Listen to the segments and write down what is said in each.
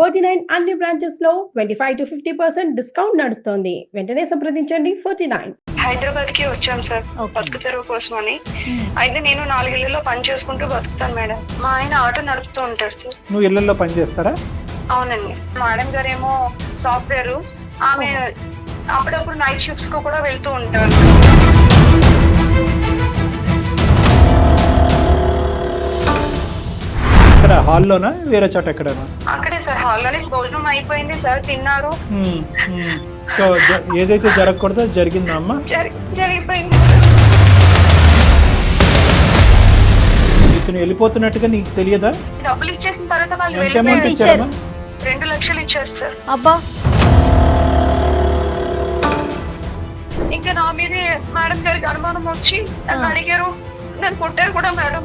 49 అన్ని బ్రాంచెస్ లో 25 to 50% discount నడుస్తోంది. వెంటనే సంప్రదించండి 49. హైదరాబాద్ కి వచ్చాం సార్ బతుకు తెరువు కోసం అని. అయితే నేను 4 ఇళ్లలో పని చేసుకుంటూ బతుకుతాను మేడం. మా ఆయన ఆటో నడుపుతూ ఉంటారు సార్. నువ్వు ఇళ్లలో పని చేస్తారా? అవునండి. మేడం గారేమో సాఫ్ట్వేర్, ఆమె అప్పుడప్పుడు నైట్ షిఫ్ట్స్ కు కూడా వెళ్తూ ఉంటారు. ఇక్కడ హాల్లోనా వేరే చోట ఎక్కడనా? అక్కడే సార్, హాల్లోనే భోజనం అయిపోయింది సార్, తిన్నారు. సో ఏదైతే జరగకూడదో జరిగిందా అమ్మా? జరిగిపోయింది సార్. ఇతను వెళ్ళిపోతున్నట్టుగా నీకు తెలియదా? డబ్బులు ఇచ్చేసిన తర్వాత వాళ్ళు ఎంత అమౌంట్ ఇచ్చారమ్మా? 2 లక్షలు ఇచ్చారు సార్. అబ్బా, ఇంకా నా మీదే మేడం గారికి అనుమానం వచ్చి నన్ను అడిగారు. నన్ను కొట్టారు కూడా మేడం.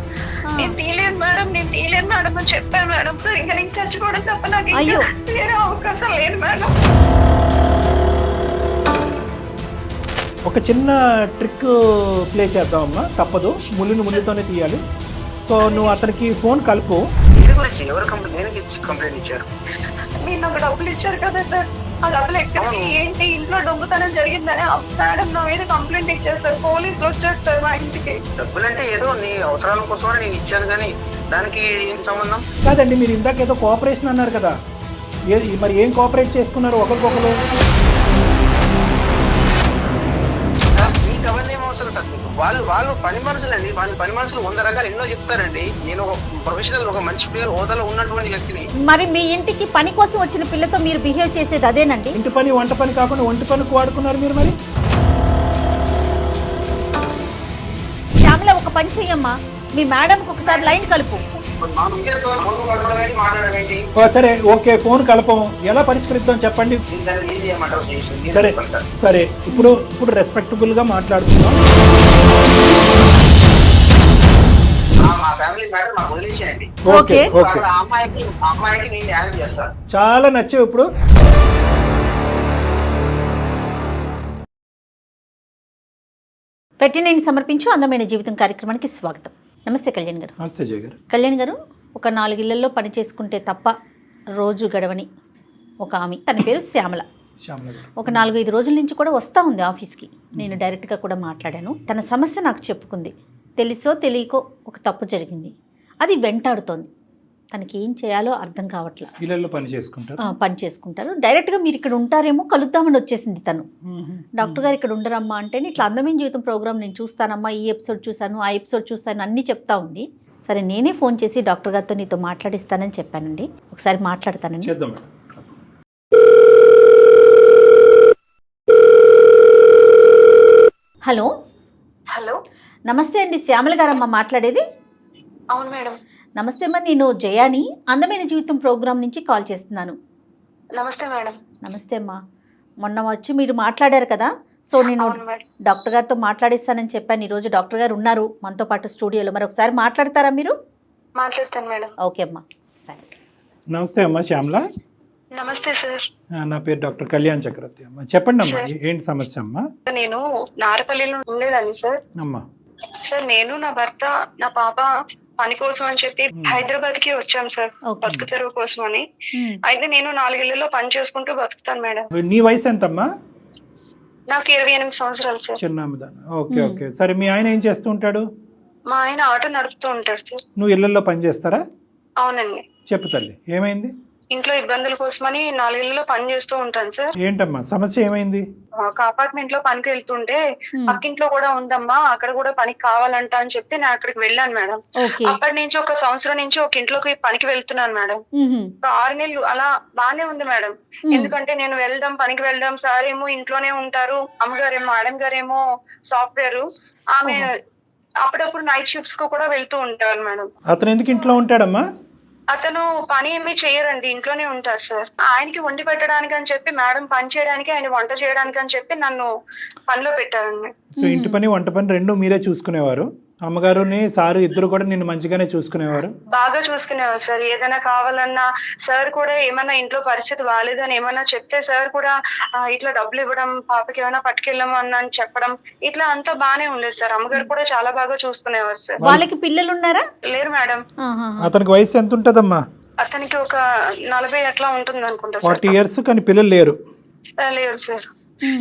నేను తీయలేదు మేడం, నేను తీయలేదు మేడం అని చెప్పాను మేడం. సార్ ఇంకా నీకు చచ్చిపోవడం తప్ప నాకు ఇంకా వేరే అవకాశం లేదు మేడం. ఒక చిన్న ట్రిక్ ప్లే చేద్దామమ్మా, తప్పదు, ముళ్ళుతోనే తీయాలి. సో నువ్వు అతనికి ఫోన్ కలుపు. కంప్లైంట్ ఇచ్చారు? మీరు నాకు డబ్బులు ఇచ్చారు కదా సార్, ఆ డబ్బులు ఎక్కడికి, ఏంటి ఇంట్లో దొంగతనం జరిగిందని మేడం నా మీద కంప్లైంట్ ఇచ్చారు సార్. పోలీసులు వచ్చేస్తారు మా ఇంటికి. డబ్బులు అంటే ఏదో నీ అవసరాల కోసమని నేను ఇచ్చాను, కానీ దానికి ఏం సంబంధం? కాదండి, మీరు ఇందాక ఏదో కోఆపరేషన్ అన్నారు కదా, మరి ఏం కోఆపరేట్ చేసుకున్నారు ఒకరికొకరు? మీకు అవన్నీ ఏం అవసరం సార్? వాళ్ళు పని మనుషులు అండి. వాళ్ళ పని మనుషులు 100 రకాలు ఎన్నో చెప్తారండి. నేను ఒక ప్రొఫెషనల్, ఒక మంచి పేరు హోదాలో ఉన్నటువంటి వ్యక్తిని. మరి మీ ఇంటికి పని కోసం వచ్చిన పిల్లతో మీరు బిహేవ్ చేసేది అదేనండి? ఇంటి పని వంట పని కాకుండా ఒంటి పనికి వాడుకున్నారు మీరు. మరి శ్యామల, ఒక పని చెయ్యమ్మా, మీ మేడంకి ఒకసారి లైన్ కలుపు. సరే, ఓకే, ఫోన్ కలపం. ఎలా పరిష్కరిద్దాం చెప్పండి. సరే సరే, ఇప్పుడు రెస్పెక్టబుల్ గా మాట్లాడుతున్నాం. మా ఫ్యామిలీ మ్యాటర్ మాకు వదిలేసేయండి. ఓకే ఓకే, అమ్మాయికి నేను న్యాయం చేస్తాను. చాలా నచ్చావు. ఇప్పుడు పెట్టినైన్ సమర్పించు అందమైన జీవితం కార్యక్రమానికి స్వాగతం. నమస్తే కళ్యాణ్ గారు. నమస్తే జయ గారు. కళ్యాణ్ గారు, ఒక 4 ఇళ్లలో పని చేసుకుంటే తప్ప రోజు గడవని ఒక ఆమె, తన పేరు శ్యామల. ఒక 4-5 రోజుల నుంచి కూడా వస్తూ ఉంది ఆఫీస్కి. నేను డైరెక్ట్గా కూడా మాట్లాడాను. తన సమస్య నాకు చెప్పుకుంది. తెలుసో తెలియకో ఒక తప్పు జరిగింది, అది వెంటాడుతోంది. తనకి ఏం చేయాలో అర్థం కావట్లా. ఇళ్ళల్లో పని చేసుకుంటారు. డైరెక్ట్గా మీరు ఇక్కడ ఉంటారేమో కలుద్దామని వచ్చేసింది తను. డాక్టర్ గారు ఇక్కడ ఉండరమ్మా అంటే, ఇట్లా అందమైన జీవితం ప్రోగ్రామ్ నేను చూస్తానమ్మా, ఈ ఎపిసోడ్ చూశాను, ఆ ఎపిసోడ్ చూస్తాను అన్నీ చెప్తా ఉంది. సరే, నేనే ఫోన్ చేసి డాక్టర్ గారితో నీతో మాట్లాడిస్తానని చెప్పానండి. ఒకసారి మాట్లాడతానండి. హలో హలో, నమస్తే అండి, శ్యామల గారమ్మ మాట్లాడేది. అవును మేడం. నమస్తే అమ్మా, నేను జయాని అందమైన జీవితం ప్రోగ్రాం నుంచి కాల్ చేస్తున్నాను. నమస్తే మేడం. నమస్తే అమ్మా, మొన్న వచ్చి మీరు మాట్లాడారు కదా, సో నేను డాక్టర్ గారితో మాట్లాడిస్తానని చెప్పాను. ఈరోజు డాక్టర్ గారు ఉన్నారు మనతో పాటు స్టూడియోలో. మరి ఒకసారి మాట్లాడతారా మీరు? మాట్లాడతాను మేడం. ఓకే అమ్మా, సరే. నమస్తే అమ్మా శ్యామల. నమస్తే సార్. నా పేరు డాక్టర్ కళ్యాణ్ చక్రవర్తి అమ్మా. చెప్పండి అమ్మా, ఏంటి సమస్య అమ్మా? నేను నారపల్లిలో ఉండేదాన్ని సార్. అమ్మా సార్, నేను, నా భర్త, నా పాప పని కోసం అని చెప్పి హైదరాబాద్ కి వచ్చాం సార్ బతుకు తెరువు కోసం అని. అయితే నేను 4 ఇళ్లలో పని చేసుకుంటూ బతుకుతాను మేడం. నీ వయసు ఎంతమ్మా? నాకు 28 సంవత్సరాలు సార్. చిన్నదాన్ని. ఓకే ఓకే, సరే. మీ ఆయన ఏం చేస్తూ ఉంటాడు? మా ఆయన ఆటో నడుపుతూ ఉంటాడు సార్. నువ్వు ఇళ్లలో పని చేస్తారా? అవునండి. చెప్పు తల్లి, ఏమైంది? ఇంట్లో ఇబ్బందుల కోసమని 4 ఇళ్లలో పని చేస్తూ ఉంటాను సార్. ఏంటమ్మా సమస్య, ఏమైంది? ఒక అపార్ట్మెంట్ లో పనికి వెళ్తుంటే పక్కింట్లో కూడా ఉందమ్మా, అక్కడ కూడా పనికి కావాలంట అని చెప్తే నేను అక్కడికి వెళ్ళాను మేడం. అప్పటి నుంచి 1 సంవత్సరం నుంచి ఒక ఇంట్లోకి పనికి వెళ్తున్నాను మేడం. ఒక 6 నెలలు అలా బానే ఉంది మేడం. ఎందుకంటే నేను పనికి వెళ్ళడం, సార్ ఏమో ఇంట్లోనే ఉంటారు, అమ్మగారేమో మేడం గారేమో సాఫ్ట్వేర్, ఆమె అప్పుడప్పుడు నైట్ షిఫ్ట్స్ కు కూడా వెళ్తూ ఉంటారు మేడం. అతను ఎందుకు ఇంట్లో ఉంటాడమ్మా? అతను పని ఏమీ చేయరండి, ఇంట్లోనే ఉంటారు సార్. ఆయనకి వండి పెట్టడానికి అని చెప్పి మేడం పని చేయడానికి, ఆయన వంట చేయడానికి అని చెప్పి నన్ను పనిలో పెట్టారండి. సో ఇంటి పని వంట పని 2 మీరే చూసుకునేవారు? అమ్మగారుని సారు ఇద్దరు కూడా నిన్ను మంచిగానే చూసుకునేవారు? బాగా చూసుకునేవారు సార్. ఏదైనా కావాలన్నా సార్ కూడా, ఏమన్నా ఇంట్లో పరిస్థితి బాగాలేదు అని ఏమన్నా చెప్తే సార్ కూడా ఇట్లా డబ్బులు ఇవ్వడం, పాపకి ఏమైనా పట్టుకెళ్ళము అని చెప్పడం, ఇట్లా అంతా బానే ఉండేది సార్. అమ్మగారు కూడా చాలా బాగా చూసుకునేవారు సార్. వాళ్ళకి పిల్లలు ఉన్నారా? లేరు మేడం. అతనికి వయసు ఎంత ఉంటదమ్మా? అతనికి ఒక 40 అట్లా ఉంటుంది అనుకుంటా సార్. 40 years కానీ పిల్లలు లేరు. లేదు సార్.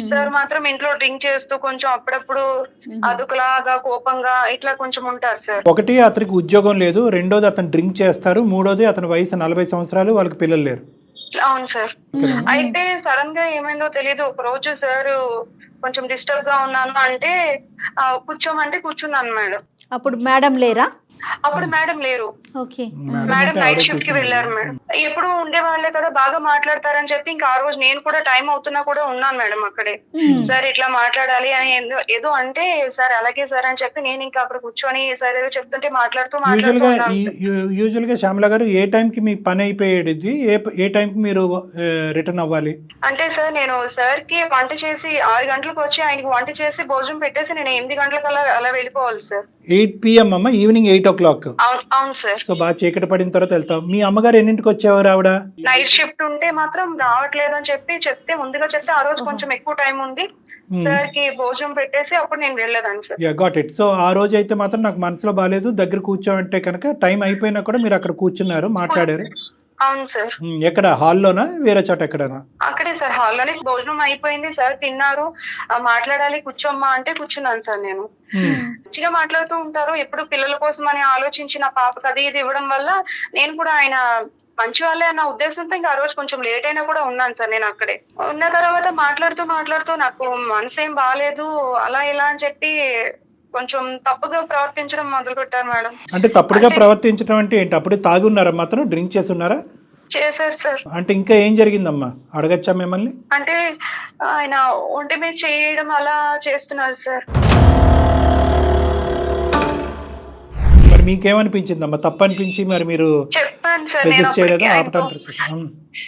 సార్ మాత్రం ఇంట్లో డ్రింక్ చేస్తూ కొంచెం అప్పుడప్పుడు అదుకులాగా కోపంగా ఇట్లా కొంచెం ఉంటారు సార్. ఒకటి అతనికి ఉద్యోగం లేదు, రెండోది అతను డ్రింక్ చేస్తారు, మూడోది అతని వయసు 40 సంవత్సరాలు, వాళ్ళకి పిల్లలు లేరు. అవును సార్. అయితే సడన్ గా ఏమైందో తెలియదు. ఒక రోజు సార్ కొంచెం డిస్టర్బ్ గా ఉన్నాను అంటే కూర్చోమంటే కూర్చున్నాను మేడం. అప్పుడు మేడం లేరా? అప్పుడు మేడం లేరు. ఓకే. మేడం నైట్ షిఫ్ట్ కి వెళ్ళారు మేడం. ఎప్పుడు ఉండేవాళ్లే కదా, బాగా మాట్లాడతారని చెప్పి ఇంకా ఆ రోజు నేను కూడా టైం అవుతున్నా కూడా ఉన్నాను మేడం అక్కడే. సార్ ఇట్లా మాట్లాడాలి అని ఏదో అంటే సార్ అలాగే సార్ అని చెప్పి నేను ఇంకా అక్కడ కూర్చొని సార్ ఏదో చెప్తుంటే మాట్లాడుతూ యూజువల్ గా శ్యామల గారు ఏ టైం కి మీ పని అయిపోయేది, ఏ టైం కి మీరు రిటర్న్ అవ్వాలి? అంటే సార్ నేను సార్ కి వంట చేసి 6 గంటలకు వచ్చి ఆయనకి వంట చేసి భోజనం పెట్టేసి నేను 8 గంటలకు అలా వెళ్ళిపోవాలి సార్. 8 PM అమ్మ, ఈవినింగ్ 8 o'clock. అవును సార్. సో బాగా చీకటి పడిన తర్వాత వెళ్తాం. మీ అమ్మగారు ఎన్నింటికి వచ్చేవారు? ఆవిడ నైట్ షిఫ్ట్ ఉంటే మాత్రం రావట్లేదు అని చెప్తే ముందుగా చెప్తే ఆ రోజు కొంచెం ఎక్కువ టైం ఉంది సార్ కి భోజనం పెట్టేసి అప్పుడు నేను వెళ్ళేదాన్ని sir. Yeah got it. So ఆ రోజు అయితే మాత్రం నాకు మనసులో బాగాలేదు, దగ్గర కూర్చోమంటే కనుక టైం అయిపోయినా కూడా మీరు అక్కడ కూర్చున్నారు, మాట్లాడారు. అవును సార్. ఎక్కడ హాల్లోనా వేరే చోట ఎక్కడనా? అక్కడే సార్, హాల్లోనే. భోజనం అయిపోయింది సార్, తిన్నారు, మాట్లాడాలి కూర్చోమ్మా అంటే కూర్చున్నాను సార్. నేను మంచిగా మాట్లాడుతూ ఉంటారు ఎప్పుడు పిల్లల కోసం అని ఆలోచించి నా పాపకి అది ఇది ఇవ్వడం వల్ల నేను కూడా ఆయన మంచి వాళ్ళే అన్న ఉద్దేశంతో ఇంకా ఆ రోజు కొంచెం లేట్ అయినా కూడా ఉన్నాను సార్. నేను అక్కడే ఉన్న తర్వాత మాట్లాడుతూ నాకు మనసు ఏం బాగాలేదు అలా ఇలా అని చెప్పి కొంచెం తప్పుగా ప్రవర్తించడం మొదలు పెట్టారు మేడం. అంటే తప్పుడుగా ప్రవర్తించడం అంటే ఏంటి? అప్పుడే తాగి ఉన్నారా? మాత్రం డ్రింక్ చేసి ఉన్నారా? చేశారు సార్. అంటే ఇంకా ఏం జరిగిందమ్మా, అడగచ్చా మిమ్మల్ని? అంటే ఆయన ఒంటి మీద చేయడం అలా చేస్తున్నారు సార్. మరి మీకేమనిపించిందమ్మా? తప్పు అనిపించి మరి మీరు చెప్పాను సార్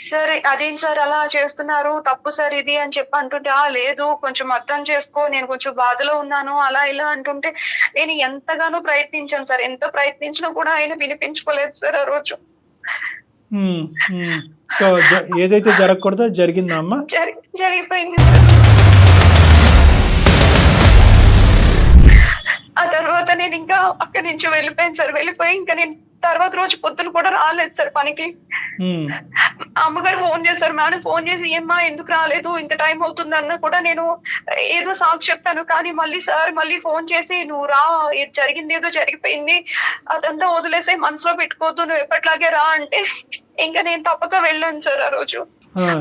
సరే అదేం సార్ అలా చేస్తున్నారు, తప్పు సార్ ఇది అని చెప్పి అంటుంటే లేదు కొంచెం అర్థం చేసుకో, నేను కొంచెం బాధలో ఉన్నాను అలా ఇలా అంటుంటే నేను ఎంతగానో ప్రయత్నించాను సార్. ఎంత ప్రయత్నించినా కూడా ఆయన వినిపించుకోలేదు సార్ ఆ రోజు. సో ఏదైతే జరగకూడదో జరిగిందా అమ్మా? జరిగిపోయింది సార్. ఆ తర్వాత నేను ఇంకా అక్కడి నుంచి వెళ్ళిపోయాను సార్. వెళ్ళిపోయి ఇంకా నేను తర్వాత రోజు పొద్దున కూడా రాలేదు సార్ పనికి. అమ్మగారు ఫోన్ చేశారు, మేడం ఫోన్ చేసి ఏమ్మా ఎందుకు రాలేదు, ఇంత టైం అవుతుంది అన్న కూడా నేను ఏదో సాకు చెప్పాను. కానీ మళ్ళీ ఫోన్ చేసి నువ్వు రా, జరిగింది ఏదో జరిగిపోయింది అదంతా వదిలేసే, మనసులో పెట్టుకోవద్దు, నువ్వు ఎప్పటిలాగే రా అంటే ఇంకా నేను తప్పక వెళ్ళాను సార్. ఆ రోజు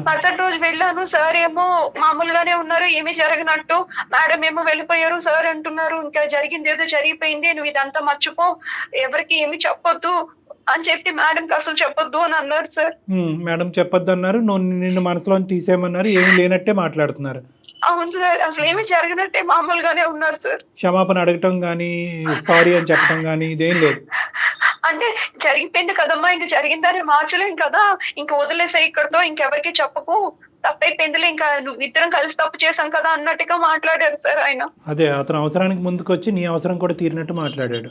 మరుసటి రోజు వెళ్ళాను. సార్ ఏమో మామూలుగానే ఉన్నారు, ఏమీ జరగనట్టు. మేడం ఏమో వెళ్ళిపోయారు, సార్ అంటున్నారు ఇంకా జరిగింది ఏదో జరిగిపోయింది, నువ్వు ఇదంతా మర్చిపో, ఎవరికి ఏమి చెప్పొద్దు అని చెప్పి మేడంకి అసలు చెప్పొద్దు అని అన్నారు సార్. మేడం చెప్పొద్దు అన్నారు, నిన్ను మనసులో తీసేయమన్నారు, ఏమి లేనట్టే మాట్లాడుతున్నారు. అవును సార్, అసలు ఏమి జరిగినట్టే మామూలుగానే ఉన్నారు సార్. క్షమాపణ అడగటం గానీ సారీ అని చెప్పడం గానీ ఇదేం లేదు. అంటే జరిగిపోయింది కదమ్మా, ఇంక జరిగిందని మార్చలేం కదా, ఇంక వదిలేసే ఇక్కడతో, ఇంకెవరికి చెప్పకు, తప్పైపోయిందిలే, ఇంకా నువ్వు ఇద్దరం కలిసి తప్పు చేశాం కదా అన్నట్టుగా మాట్లాడారు సార్ ఆయన. అదే అతను అవసరానికి ముందుకు వచ్చి నీ అవసరం కూడా తీరినట్టు మాట్లాడాడు.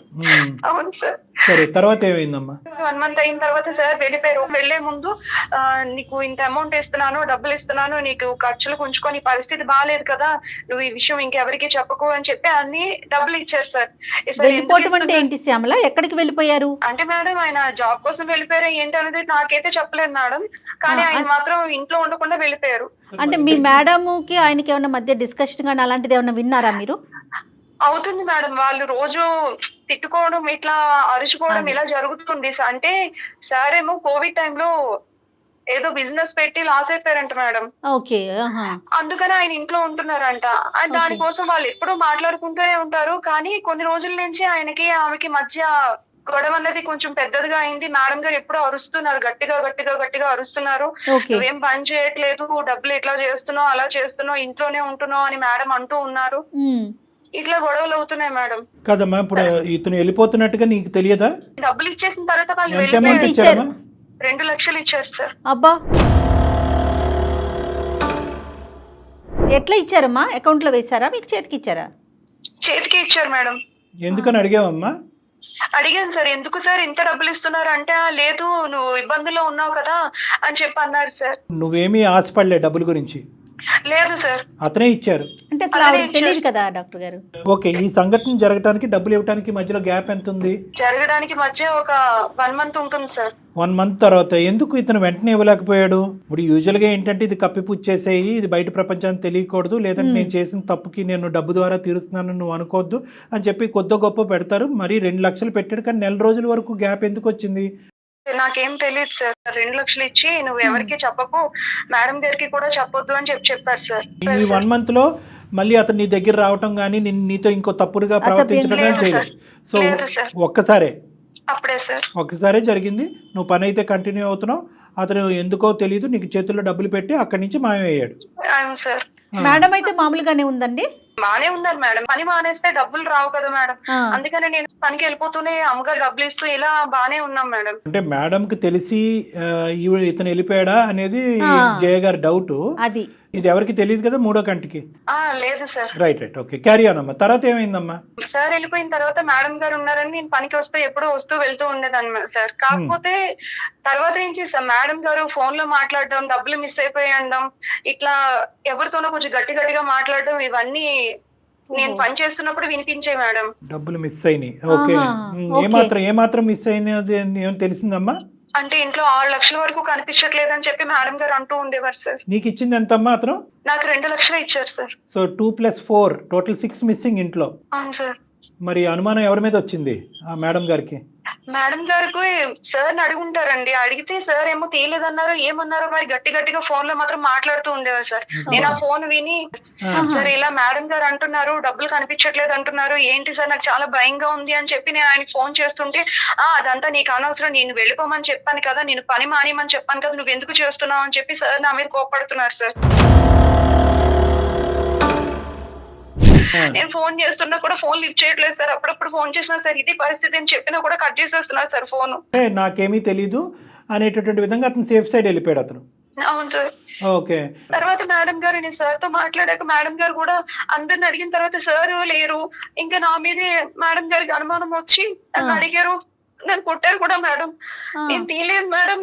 అవును సార్. సరే తర్వాత ఏమైందమ్మా? 1 month అయిన తర్వాత సార్ వెళ్ళిపోయారు. వెళ్లే ముందు నీకు ఇంత అమౌంట్ ఇస్తున్నాను, డబ్బులు ఇస్తున్నాను, నీకు ఖర్చులకు ఉంచుకొని పరిస్థితి బాగాలేదు కదా, నువ్వు ఈ విషయం ఇంకెవరికి చెప్పకు అని చెప్పి అన్ని డబ్బులు ఇచ్చారు సార్. ఏంటి శ్యామల, ఎక్కడికి వెళ్ళిపోయారు? అంటే మేడం ఆయన జాబ్ కోసం వెళ్ళిపోయారు ఏంటి అనేది నాకైతే చెప్పలేదు మేడం, కానీ ఆయన మాత్రం ఇంట్లో ఉండకుండా వెళ్ళిపోయారు. అంటే మీ మేడంకి ఆయనకి ఏమన్నా మధ్య డిస్కషన్ కానీ అలాంటిది ఏమన్నా విన్నారా మీరు? అవుతుంది మేడం, వాళ్ళు రోజు తిట్టుకోవడం ఇట్లా అరుచుకోవడం ఇలా జరుగుతుంది. అంటే సార్ ఏమో కోవిడ్ టైంలో ఏదో బిజినెస్ పెట్టి లాస్ అయిపోయారంట మేడం. ఓకే. అందుకని ఆయన ఇంట్లో ఉంటున్నారంట. దానికోసం వాళ్ళు ఎప్పుడూ మాట్లాడుకుంటూనే ఉంటారు, కానీ కొన్ని రోజుల నుంచి ఆయనకి ఆమెకి మధ్య గొడవ అన్నది కొంచెం పెద్దదిగా అయింది. మేడం గారు ఎప్పుడూ అరుస్తున్నారు, గట్టిగా అరుస్తున్నారు, నువ్వేం పని చేయట్లేదు, డబ్బులు ఎట్లా చేస్తున్నావు, అలా చేస్తున్నావు, ఇంట్లోనే ఉంటున్నావు అని మేడం అంటూ ఉన్నారు. ఇట్లా గొడవలు అవుతున్నాయి మేడం. కదమ్మా, ఇప్పుడు ఇతను వెళ్ళిపోతున్నట్టుగా నీకు తెలియదా? డబ్బులు ఇచ్చేసిన తర్వాత వాళ్ళు వెళ్ళిపోయారు. 2 లక్షలు ఇచ్చారు సార్. అబ్బా, ఎట్లా ఇచ్చారమ్మా? అకౌంట్ లో వేసారా, మీకు చేతికి ఇచ్చారా? చేతికి ఇచ్చారు మేడం. ఎందుకని అడిగావమ్మా? అడిగాను సార్, ఎందుకు సార్ ఇంత డబ్బులు ఇస్తున్నారు అంటే లేదు నువ్వు ఇబ్బందుల్లో ఉన్నావు కదా అని చెప్పి అన్నారు సార్. నువ్వేమీ ఆశపడలే డబ్బుల గురించి? లేదు సార్. అతనే ఇచ్చారు. అంటే అసలు అలానే ఆవిడకి తెలియదు కదా డాక్టర్ గారు. ఓకే, ఈ సంఘటన జరగడానికి డబ్బులు ఇవ్వడానికి మధ్యలో గ్యాప్ ఎంత ఉంది? జరగడానికి మధ్య ఒక 1 month ఉంటుంది సార్. 1 month తర్వాత ఎందుకు ఇతను వెంటనే ఇవ్వలేకపోయాడు? ఇప్పుడు యూజువల్గా ఏంటంటే ఇది కప్పిపుచ్చేసేయి, ఇది బయట ప్రపంచానికి తెలియకూడదు, లేదంటే నేను చేసిన తప్పుకి నేను డబ్బు ద్వారా తీరుస్తున్నాను నువ్వు అనుకోవద్దు అని చెప్పి కొద్ది గొప్ప పెడతారు. మరి 2 లక్షలు పెట్టాడు, కానీ నెల రోజుల వరకు గ్యాప్ ఎందుకు వచ్చింది? నాకేం తెలియదు సార్. 2 లక్షలు ఇచ్చి నువ్వు ఎవరికి చెప్పకు, మేడం గారికి కూడా చెప్పొద్దు అని చెప్పారు సార్. ఈ 1 month లో మళ్ళీ అతను నీ దగ్గర రావటం కానీ నీతో ఇంకో తప్పుడుగా ప్రవర్తించడం కానీ చేయలేదు. సో ఒక్కసారే అప్పుడే సార్, ఒక్కసారే జరిగింది. నువ్వు పని అయితే కంటిన్యూ అవుతున్నావు, అతను ఎందుకో తెలియదు నీకు చేతుల్లో డబ్బులు పెట్టి అక్కడి నుంచి మాయమయ్యాడు. అవును సార్. మేడం అయితే మామూలుగానే ఉందండి. బానే ఉన్నారు మేడం. పని మానేస్తే డబ్బులు రావు కదా మేడం, అందుకని నేను పనికి వెళ్ళిపోతూనే అమ్మగారు డబ్బులు ఇస్తూ ఇలా బానే ఉన్నాం మేడం. అంటే మేడం కి తెలిసి ఇతను వెళ్ళిపోయాడా అనేది జయ గారి డౌట్. అది ఇది ఎవరికి తెలియదు కదా మూడో కంటికి. లేదు sir. Right okay, carry on అమ్మా. తర్వాత ఏమైందమ్మా? సార్ వెళ్ళిపోయిన తర్వాత మేడం గారు ఉన్నారని నేను పనికి ఎప్పుడూ వస్తూ వెళ్తూ ఉండేదాన్ని సార్. కాకపోతే తర్వాత నుంచి సార్ మేడం గారు ఫోన్ లో మాట్లాడడం, డబ్బులు మిస్ అయిపోయడం, ఇట్లా ఎవరితోనో కొంచెం గట్టిగా మాట్లాడడం, ఇవన్నీ నేను పని చేస్తున్నప్పుడు వినిపించే మేడం. డబ్బులు మిస్ అయినాయి. ఓకే, ఏమాత్రం మిస్ అయినది ఏం తెలిసిందమ్మా? అంటే ఇంట్లో 6 లక్షల వరకు కనిపించట్లేదు అని చెప్పి మేడం గారు అంటూ ఉండేవారు సార్. నీకు ఇచ్చింది ఎంతమ్మా అతను? నాకు 2 లక్షలు ఇచ్చారు సార్. సో 2 + 4 టోటల్ 6 మిస్సింగ్ ఇంట్లో. అవును సార్. మరి అనుమానం ఎవరి మీద వచ్చింది ఆ మేడం గారికి? మేడం గారికి సార్ అడుగుంటారండి. అడిగితే సార్ ఏమో తీయలేదన్నారు, ఏమన్నారో మరి గట్టిగా ఫోన్ లో మాత్రం మాట్లాడుతూ ఉండేవారు సార్. నేను ఆ ఫోన్ విని సార్ ఇలా మేడం గారు అంటున్నారు, డబ్బులు కనిపించట్లేదు అంటున్నారు, ఏంటి సార్ నాకు చాలా భయంగా ఉంది అని చెప్పి నేను ఆయనకి ఫోన్ చేస్తుంటే, అదంతా నీకు అనవసరం, నేను వెళ్ళిపోమని చెప్పాను కదా, నేను పని మానేయమని చెప్పాను కదా, నువ్వు ఎందుకు చేస్తున్నావు అని చెప్పి సార్ నా మీద కోపడుతున్నారు సార్. నేను ఫోన్ చేస్తున్నా కూడా ఫోన్ లిఫ్ట్ చేయట్లేదు సార్. అప్పుడప్పుడు ఫోన్ చేసినా సార్ ఇదే పరిస్థితి అని చెప్పినా కూడా కట్ చేసేస్తున్నారు సార్ ఫోన్. నాకేమీ తెలీదు అనేటటువంటి విధంగా అతను సేఫ్ సైడ్ వెళ్ళిపోయాడు అతను. అవును సార్. ఓకే. తర్వాత మేడం గారు, నేను సార్ తో మాట్లాడాక మేడం గారు కూడా అందరిని అడిగిన తర్వాత సార్ లేరు, ఇంకా నా మీదే మేడం గారికి అనుమానం వచ్చి నన్ను అడిగారు, నన్ను కొట్టారు కూడా మేడం. నేను తీయలేదు మేడం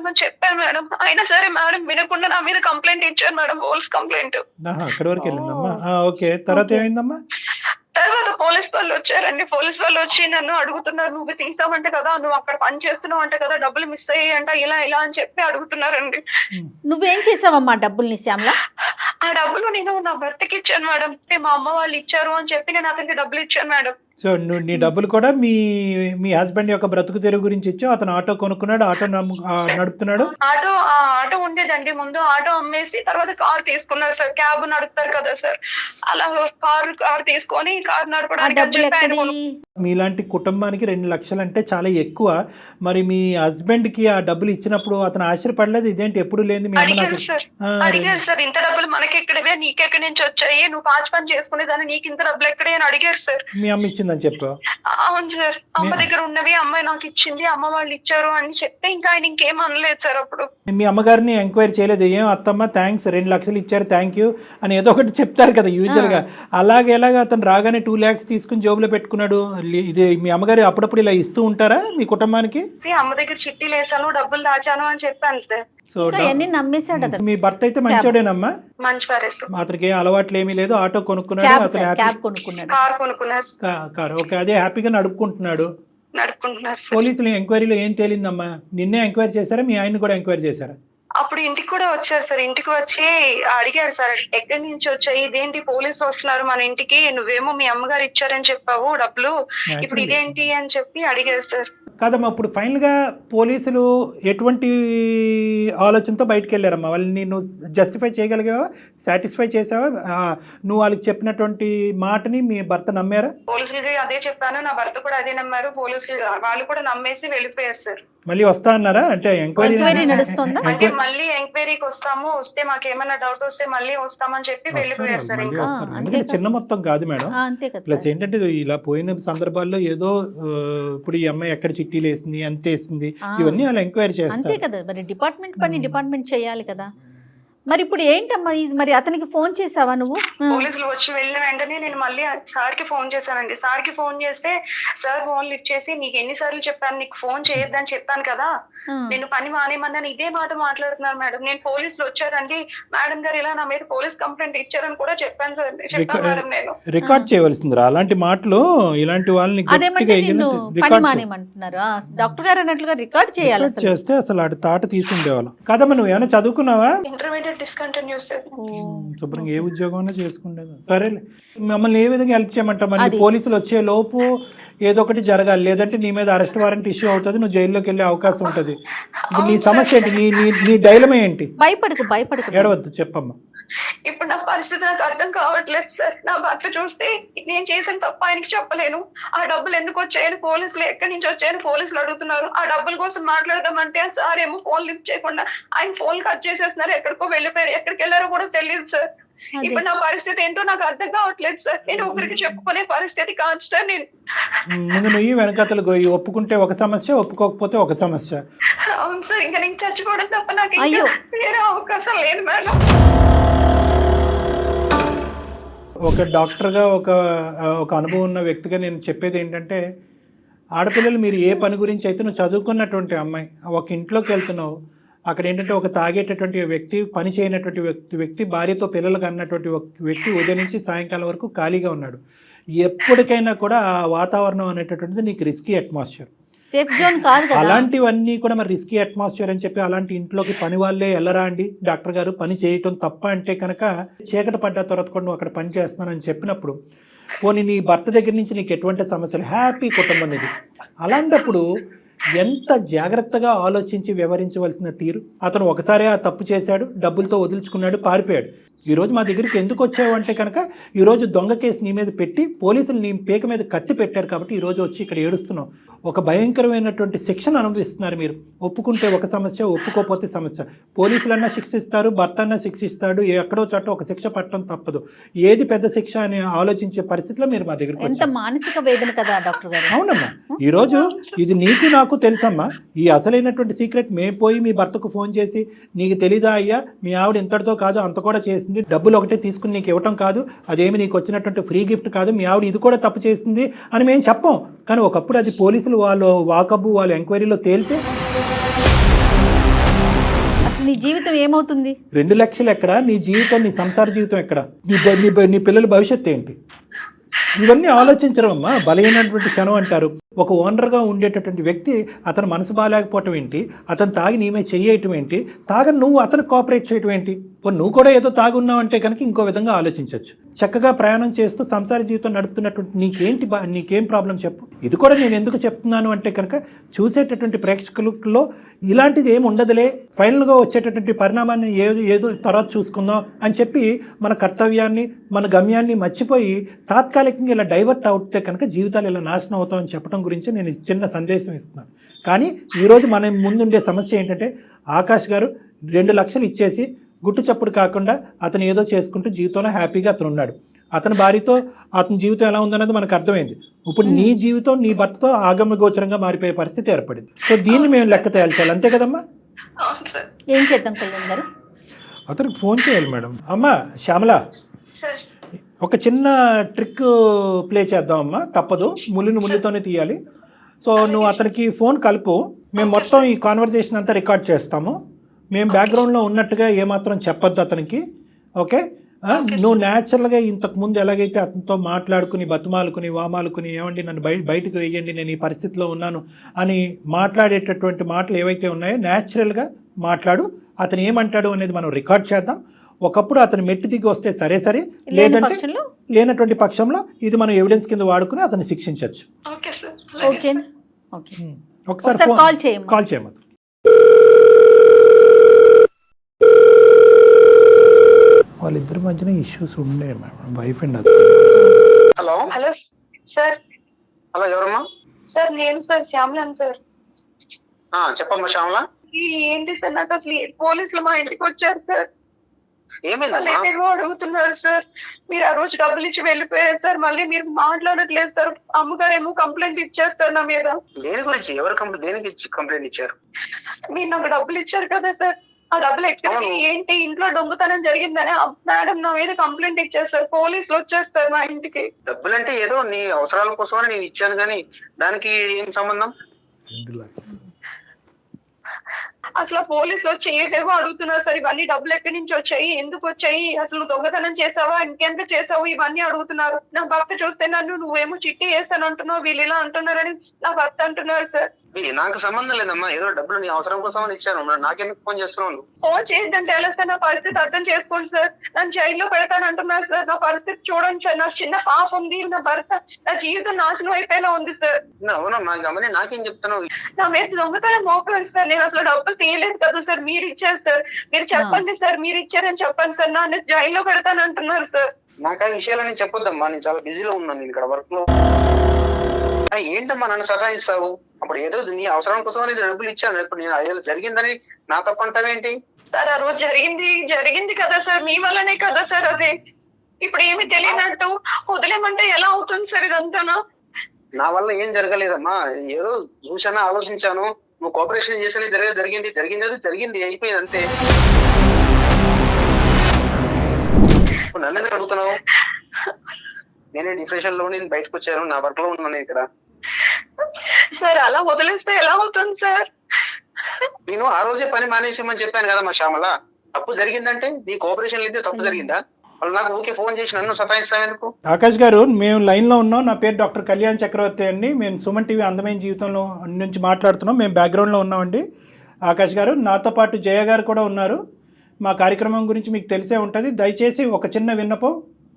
అని చెప్పాను మేడం. అయినా సరే మేడం వినకుండా నా మీద కంప్లైంట్ ఇచ్చారు మేడం, పోలీస్ కంప్లైంట్. అక్కడి వరకు వెళ్ళిందమ్మా. ఓకే, తర్వాత ఏమైందమ్మా? తర్వాత పోలీస్ వాళ్ళు వచ్చారండి. పోలీస్ వాళ్ళు వచ్చి నన్ను అడుగుతున్నారు, నువ్వు తీసావంటే కదా, నువ్వు అక్కడ పని చేస్తున్నావు అంటే కదా, డబ్బులు మిస్ అయ్యాయంట, ఇలా అని చెప్పి అడుగుతున్నారండి. నువ్వేం చేసావమ్మా డబ్బుల్ని శ్యామల? ఆ డబ్బులు నేను నా భర్తకి ఇచ్చాను మేడం. మా అమ్మ వాళ్ళు ఇచ్చారు అని చెప్పి నేను అతనికి డబ్బులు ఇచ్చాను మేడం. సో నువ్వు నీ డబ్బులు కూడా మీ హస్బెండ్ యొక్క బ్రతుకు తెరువు గురించి ఇచ్చావు. అతను ఆటో కొనుక్కున్నాడు, ఆటో నడుపుతున్నాడు. ఆటో ఉండేదండి ముందు, ఆటో అమ్మేసి తర్వాత కార్ తీసుకున్నారు సార్. క్యాబ్ నడుపుతారు కదా సార్, అలా కార్ తీసుకొని కార్ నడపడానికి. మీలాంటి కుటుంబానికి 2 లక్షలు అంటే చాలా ఎక్కువ. మరి మీ హస్బెండ్ కి ఆ డబ్బులు ఇచ్చినప్పుడు అతను ఆశ్చర్యపడలేదు? ఇదేంటి ఎప్పుడు లేదు? అడిగారు సార్, ఇంత డబ్బులు మనకి ఎక్కడవే, నీకెక్కడి నుంచి వచ్చాయి, నువ్వు పాచి పని చేసుకునేదాన్ని, నీకు ఇంత డబ్బులు ఎక్కడే అని అడిగారు సార్. మీ అమ్మ ఇచ్చిందని చెప్పా? అవును సార్, అమ్మ దగ్గర ఉన్నవి అమ్మాయి నాకు ఇచ్చింది, అమ్మ వాళ్ళు ఇచ్చారు అని చెప్తే ఇంకా ఆయన ఇంకేం అనలేదు సార్. అప్పుడు మీ అమ్మగారిని ఎంక్వైరీ చేయలేదు? ఏం అత్తమ్మ థ్యాంక్స్, 2 లక్షలు ఇచ్చారు, థ్యాంక్ యూ అని ఏదో ఒకటి చెప్తారు కదా యూజువల్ గా. ఎలాగ అతను రాగానే 2 lakhs తీసుకుని జోబులో పెట్టుకున్నాడు? ఇది మీ అమ్మగారు అప్పుడప్పుడు ఇలా ఇస్తూ ఉంటారా మీ కుటుంబానికి? అమ్మ దగ్గర చిట్టీలు వేసాను, డబ్బులు దాచాను అని చెప్పాను సార్. సో మీ భర్త అయితే మంచోడేనమ్మా? మంచి వారేసు, అతనికి ఏ అలవాట్లు ఏమీ లేదు, ఆటో కొనుక్కున్నాడు, అతను కార్ కొనుక్కున్నారు. ఓకే, అదే హ్యాపీగా నడుపుకుంటున్నారు. పోలీసులు ఎంక్వైరీలో ఏం తేలిందమ్మా? నిన్నే ఎంక్వైరీ చేశారా, మీ ఆయన కూడా ఎంక్వైరీ చేశారా? అప్పుడు ఇంటికి కూడా వచ్చారు సార్. ఇంటికి వచ్చి అడిగారు సార్, ఎక్కడి నుంచి వచ్చాయి, ఇదేంటి పోలీసు వస్తున్నారు మన ఇంటికి, నువ్వేమో మీ అమ్మగారు ఇచ్చారని చెప్పావు డబ్బులు, ఇప్పుడు ఇదేంటి అని చెప్పి అడిగారు సార్. కాదమ్మా, ఇప్పుడు ఫైనల్ గా పోలీసులు ఎటువంటి ఆలోచనతో బయటకు వెళ్ళారమ్మా? వాళ్ళని నువ్వు జస్టిఫై చేయగలిగావా, సాటిస్ఫై చేసావా? నువ్వు వాళ్ళకి చెప్పినటువంటి మాటని మీ భర్త నమ్మారా? పోలీసులకి అదే చెప్పాను, నా భర్త కూడా అదే నమ్మారు. పోలీసులు వాళ్ళు కూడా నమ్మేసి వెళ్ళిపోయారు సార్. మళ్ళీ వస్తా అన్నారా? అంటే ఎంక్వైరీ నడుస్తుందా? అంటే మళ్ళీ ఎంక్వైరీకి వస్తాము, వస్తే మాకేమన్నా డౌట్ వస్తే మళ్ళీ వస్తామని చెప్పి వెళ్ళిపోయారు సార్. ఇంకా ఎందుకంటే చిన్న మొత్తం కాదు మేడం. ప్లస్ ఏంటంటే ఇలా పోయిన సందర్భాల్లో ఏదో ఇప్పుడు ఈ అమ్మాయి ఎక్కడ చిట్టీలు వేసింది, ఎంత వేసింది, ఇవన్నీ అలా ఎంక్వైరీ చేస్తారు. అంతే కదా, మరి డిపార్ట్మెంట్ పని డిపార్ట్మెంట్ చేయాలి కదా. మరి ఇప్పుడు ఏంటమ్మా మరి అతనికి ఫోన్ చేసావా నువ్వు? పోలీసులు వచ్చి వెళ్ళిన వెంటనే నేను మళ్ళీ సార్ కి ఫోన్ చేశానండి. సార్ కి ఫోన్ చేస్తే సార్ ఫోన్ లిఫ్ట్ చేసి, నీకు ఎన్నిసార్లు చెప్పాను నీకు ఫోన్ చేయొద్దని చెప్పాను కదా, నేను పని మానేమని ఇదే మాట మాట్లాడుతున్నారు మేడం. నేను పోలీసులు వచ్చారండి, మేడం గారు ఇలా నా మీద పోలీస్ కంప్లైంట్ ఇచ్చారని కూడా చెప్పాను మేడం. నేను రికార్డ్ చేయవలసిందిరా అలాంటి మాటలు, ఇలాంటి వాళ్ళని అదేమంటే నిన్ను పని మానేమంటున్నారా? డాక్టర్ గారు అన్నట్లుగా రికార్డ్ చేయాలి. చేస్తే అసలు ఆడి తాట తీసుండేవాళ్ళం కదమ్మా. నువ్వు ఏమైనా చదువుకున్నావా? Intermediate discontinue sir. శుభ్రంగా ఏ ఉద్యోగం చేసుకుంటేది. సరేలే, మమ్మల్ని ఏ విధంగా హెల్ప్ చేయమంటావు? మరి పోలీసులు వచ్చే లోపు ఏదో ఒకటి జరగాలి, లేదంటే నీ మీద అరెస్ట్ వారెంట్ ఇష్యూ అవుతుంది, నువ్వు జైల్లోకి వెళ్ళే అవకాశం ఉంటుంది. ఇప్పుడు నీ సమస్య ఏంటి? నీ డైలమా ఏంటి? భయపడకు ఏడవద్దు, చెప్పమ్మా. ఇప్పుడు నా పరిస్థితి నాకు అర్థం కావట్లేదు సార్. నా భర్త చూస్తే నేను చేసిన తప్ప ఆయనకి చెప్పలేను. ఆ డబ్బులు ఎందుకు వచ్చాయని పోలీసులు, ఎక్కడి నుంచి వచ్చాయని పోలీసులు అడుగుతున్నారు. ఆ డబ్బుల కోసం మాట్లాడదామంటే సార్ ఏమో ఫోన్ లిఫ్ట్ చేయకుండా ఆయన ఫోన్ కట్ చేసేస్తున్నారు. ఎక్కడికో వెళ్ళిపోయారు, ఎక్కడికి వెళ్ళారో కూడా తెలియదు సార్. ఇప్పుడు నా పరిస్థితి ఏంటో నాకు అర్థం కావట్లేదు సార్. నేను ఒకరికి చెప్పుకునే పరిస్థితి కాదు సార్. నేను ముందు నువ్వు వెనకతలు గోయి, ఒప్పుకుంటే ఒక సమస్య, ఒప్పుకోకపోతే ఒక సమస్య. అవును సార్, ఇంకా నేను చచ్చిపోవడం తప్ప నాకు వేరే అవకాశం లేదు మేడం. ఒక డాక్టర్గా ఒక అనుభవం ఉన్న వ్యక్తిగా నేను చెప్పేది ఏంటంటే, ఆడపిల్లలు మీరు ఏ పని గురించి అయితే నువ్వు చదువుకున్నటువంటి అమ్మాయి ఒక ఇంట్లోకి వెళ్తున్నావు, అక్కడ ఏంటంటే ఒక తాగేటటువంటి వ్యక్తి, పని చేయనటువంటి వ్యక్తి, భార్యతో పిల్లలకు అన్నటువంటి వ్యక్తి ఉదయం నుంచి సాయంకాలం వరకు ఖాళీగా ఉన్నాడు. ఎప్పటికైనా కూడా ఆ వాతావరణం అనేటటువంటిది నీకు రిస్కీ అట్మాస్ఫియర్, సేఫ్ జోన్ కాదు కదా. అలాంటివన్నీ కూడా మరి రిస్కీ అట్మాస్ఫియర్ అని చెప్పి అలాంటి ఇంట్లోకి పని వాళ్ళే వెళ్ళరా అండి? డాక్టర్ గారు పని చేయటం తప్ప అంటే కనుక చీకటి పడ్డ తర్వాత కూడా నువ్వు అక్కడ పని చేస్తున్నానని చెప్పినప్పుడు, పోనీ నీ భర్త దగ్గర నుంచి నీకు ఎటువంటి సమస్యలు, హ్యాపీ కుటుంబం ఇది. అలాంటప్పుడు ఎంత జాగ్రత్తగా ఆలోచించి వ్యవహరించవలసిన తీరు. అతను ఒకసారి ఆ తప్పు చేశాడు, డబ్బులతో వదిలించుకున్నాడు, పారిపోయాడు. ఈరోజు మా దగ్గరికి ఎందుకు వచ్చావు అంటే కనుక, ఈరోజు దొంగ కేసు నీ మీద పెట్టి పోలీసులు నీ పేక మీద కత్తి పెట్టారు కాబట్టి ఈరోజు వచ్చి ఇక్కడ ఏడుస్తున్నావు. ఒక భయంకరమైనటువంటి శిక్షను అనుభవిస్తున్నారు మీరు. ఒప్పుకుంటే ఒక సమస్య, ఒప్పుకోకపోతే సమస్య. పోలీసులన్నా శిక్షిస్తారు, భర్త అన్నా శిక్షిస్తాడు, ఎక్కడో చోట ఒక శిక్ష పట్టడం తప్పదు. ఏది పెద్ద శిక్ష అని ఆలోచించే పరిస్థితిలో మీరు మా దగ్గరికి వచ్చారు. మానసిక వేదన కదా డాక్టర్ గారు. అవునమ్మా, ఈరోజు ఇది నీకు నాకు తెలుసమ్మా. ఈ అసలైనటువంటి సీక్రెట్ మేము పోయి మీ భర్తకు ఫోన్ చేసి, నీకు తెలీదా అయ్యా మీ ఆవిడ ఇంతటితో కాదు అంత కూడా చేసింది, డబ్బులు ఒకటే తీసుకుని నీకు ఇవ్వటం కాదు, అదేమి నీకు వచ్చినటువంటి ఫ్రీ గిఫ్ట్ కాదు, మీ ఆవిడ ఇది కూడా తప్పు చేసింది అని మేము చెప్పాం. కానీ ఒకప్పుడు అది పోలీసులు వాళ్ళు వాకబు వాళ్ళు ఎంక్వైరీలో తేలితే అసలు నీ జీవితం ఏమవుతుంది? 2 లక్షలు ఎక్కడ? నీ జీవితం, నీ సంసార జీవితం ఎక్కడ? నీ పిల్లల భవిష్యత్తు ఏంటి? ఇవన్నీ ఆలోచించడం అమ్మా. బలహీనటువంటి క్షణం అంటారు. ఒక ఓనర్గా ఉండేటటువంటి వ్యక్తి అతను మనసు బాగాలేకపోవటం ఏంటి, అతను తాగి నీమే చెయ్యటం ఏంటి, తాగని నువ్వు అతను కోఆపరేట్ చేయటం ఏంటి? నువ్వు కూడా ఏదో తాగున్నావు అంటే కనుక ఇంకో విధంగా ఆలోచించవచ్చు. చక్కగా ప్రయాణం చేస్తూ సంసార జీవితం నడుపుతున్నటువంటి నీకేం ప్రాబ్లం చెప్పు. ఇది కూడా నేను ఎందుకు చెప్తున్నాను అంటే కనుక, చూసేటటువంటి ప్రేక్షకులలో ఇలాంటిది ఏమి ఉండదులే, ఫైనల్గా వచ్చేటటువంటి పరిణామాన్ని ఏదో తర్వాత చూసుకుందాం అని చెప్పి మన కర్తవ్యాన్ని, మన గమ్యాన్ని మర్చిపోయి తాత్కాలికంగా ఇలా డైవర్ట్ అవుతే కనుక జీవితాలు ఇలా నాశనం అవుతామని చెప్పడం గురించి నేను చిన్న సందేశం ఇస్తున్నాను. కానీ ఈరోజు మన ముందుండే సమస్య ఏంటంటే, ఆకాష్ గారు 2 లక్షలు ఇచ్చేసి గుట్టు చప్పుడు కాకుండా అతను ఏదో చేసుకుంటూ జీవితంలో హ్యాపీగా అతను ఉన్నాడు. అతని భార్యతో అతని జీవితం ఎలా ఉందన్నది మనకు అర్థమైంది. ఇప్పుడు నీ జీవితం నీ భర్తతో ఆగమ్య గోచరంగా మారిపోయే పరిస్థితి ఏర్పడింది. సో దీన్ని మేము లెక్క తేల్చాలి, అంతే కదమ్మా? ఏం చేద్దాం కళ్యాణ్ గారు? అతనికి ఫోన్ చేయాలి మేడం. అమ్మా శ్యామల, ఒక చిన్న ట్రిక్ ప్లే చేద్దాం అమ్మా, తప్పదు, ముళ్ళుతోనే తీయాలి. సో నువ్వు అతనికి ఫోన్ కలుపు, మేము మొత్తం ఈ కాన్వర్జేషన్ అంతా రికార్డ్ చేస్తాము. మేము బ్యాక్గ్రౌండ్లో ఉన్నట్టుగా ఏమాత్రం చెప్పొద్దు అతనికి, ఓకే? నువ్వు న్యాచురల్గా ఇంతకుముందు ఎలాగైతే అతనితో మాట్లాడుకుని బతుమాలుకుని వామాలుకుని, ఏమండి నన్ను బయటకు వేయండి, నేను ఈ పరిస్థితిలో ఉన్నాను అని మాట్లాడేటటువంటి మాటలు ఏవైతే ఉన్నాయో న్యాచురల్గా మాట్లాడు. అతను ఏమంటాడు అనేది మనం రికార్డ్ చేద్దాం. ఒకప్పుడు అతను మెట్టు దిగి వస్తే సరే, లేదంటే లేనటువంటి పక్షంలో ఇది మనం ఎవిడెన్స్ కింద వాడుకుని అతన్ని శిక్షించవచ్చు. ఒకసారి కాల్ చేయమని. వాళ్ళిద్దరి మధ్యన ఇష్యూస్ ఉండే madam, wife and husband. Hello sir. Hello, ఎవరమ్మా? సార్ నేను సార్ శ్యామలాన్ సార్. చెప్పమ్మా శ్యామల. ఏంటి సార్, నాకు అసలు పోలీసులు మా ఇంటికి వచ్చారు సార్. ఏమైందమ్మా? అడుగుతున్నారు సార్, మీరు ఆ రోజు డబ్బులు ఇచ్చి వెళ్ళిపోయారు సార్, మళ్ళీ మీరు మాట్లాడట్లేదు సార్. అమ్మగారు ఏమో కంప్లైంట్ ఇచ్చారు సార్ నా మీద. దేని గురించి? ఎవరు దేనికి కంప్లైంట్ ఇచ్చారు? మీరు నాకు డబ్బులు ఇచ్చారు కదా సార్, ఆ డబ్బులు ఎక్కడికి ఏంటి ఇంట్లో దొంగతనం జరిగిందని మేడం నా మీద కంప్లైంట్ ఇచ్చేస్తారు, పోలీసులు వచ్చేస్తారు మా ఇంటికి. డబ్బులంటే ఏదో నీ అవసరాల కోసమని నేను ఇచ్చాను కానీ దానికి ఏం సంబంధం? అసలు పోలీసులు వచ్చి ఏదేవో అడుగుతున్నారు సార్, ఇవన్నీ డబ్బులు ఎక్కడి నుంచి వచ్చాయి, ఎందుకు వచ్చాయి, అసలు దొంగతనం చేసావా, ఇంకెంత చేసావు, ఇవన్నీ అడుగుతున్నారు. నా భర్త చూస్తే నన్ను నువ్వేమో చిట్టి వేసాను అంటున్నావు, వీళ్ళు ఇలా అంటున్నారని నా భర్త అంటున్నారు సార్. నాకు సంబంధం లేదమ్మా, ఏదో డబ్బులు నీ అవసరం కోసం అని ఇచ్చాను, నాకెందుకు ఫోన్ చేస్తున్నావు? ఫోన్ చేయొద్దంటే ఎలా సార్, నా పరిస్థితి అర్థం చేసుకోండి సార్, నన్ను జైల్లో పెడతాను అంటున్నారు సార్, నా పరిస్థితి చూడండి సార్, నాకు చిన్న పాప ఉంది, నా భర్త, నా జీవితం నాశనం అయిపోయేలా ఉంది సార్. అవునమ్మా, గమని నాకేం చెప్తున్నావు? నా మీద దొంగతనం మోపలేదు సార్, నేను అసలు డబ్బులు తీయలేదు కదా సార్, మీరు ఇచ్చారు సార్, మీరు చెప్పండి సార్, మీరు ఇచ్చారని చెప్పండి సార్, నన్ను జైల్లో పెడతాను అంటున్నారు సార్. నాకు ఆ విషయాలని చెప్పొద్దమ్మా, నేను చాలా బిజీలో ఉన్నాను ఇక్కడ వర్క్ లో. ఏంటమ్మా నన్ను సతాయిస్తావు? అప్పుడు ఏదో నీ అవసరం కోసం అనేది డబ్బులు ఇచ్చాను, ఇప్పుడు నేను అదే జరిగిందని నా తప్పంటావేంటి? సార్ ఆ రోజు జరిగింది కదా సార్, మీ వల్లనే కదా సార్ అదే. ఇప్పుడు ఏమి తెలియనట్టు వదిలేమంటే ఎలా అవుతుంది సార్ ఇదంతానా? నా వల్ల ఏం జరగలేదమ్మా, ఏదో చూసాను, ఆలోచించాను, నువ్వు కోఆపరేషన్ చేసేది జరిగింది అయిపోయింది అంతే. నన్ను ఎందుకు అడుగుతున్నావు? నేనే డిప్రెషన్ లో నేను బయటకు వచ్చాను, నా వర్క్ లో ఉన్నాను ఇక్కడ. సార్ అలా వదిలేస్తే ఎలా అవుతుంది సార్? నేను ఆ రోజే పని మానేసామని చెప్పాను కదా మా శ్యామల. తప్పు జరిగిందంటే నీ కోఆపరేషన్ అయితే తప్పు జరిగిందా? వాళ్ళు నాకు ఊకే ఫోన్ చేసి నన్ను సతాయిస్తావు ఎందుకు? ఆకాష్ గారు, మేము లైన్లో ఉన్నాం. నా పేరు డాక్టర్ కళ్యాణ్ చక్రవర్తి అండి. మేము సుమన్ టీవీ అందమైన జీవితంలో నుంచి మాట్లాడుతున్నాం. మేము బ్యాక్గ్రౌండ్లో ఉన్నామండి. ఆకాష్ గారు, నాతో పాటు జయ గారు కూడా ఉన్నారు. మా కార్యక్రమం గురించి మీకు తెలిసే ఉంటుంది. దయచేసి ఒక చిన్న విన్నపం,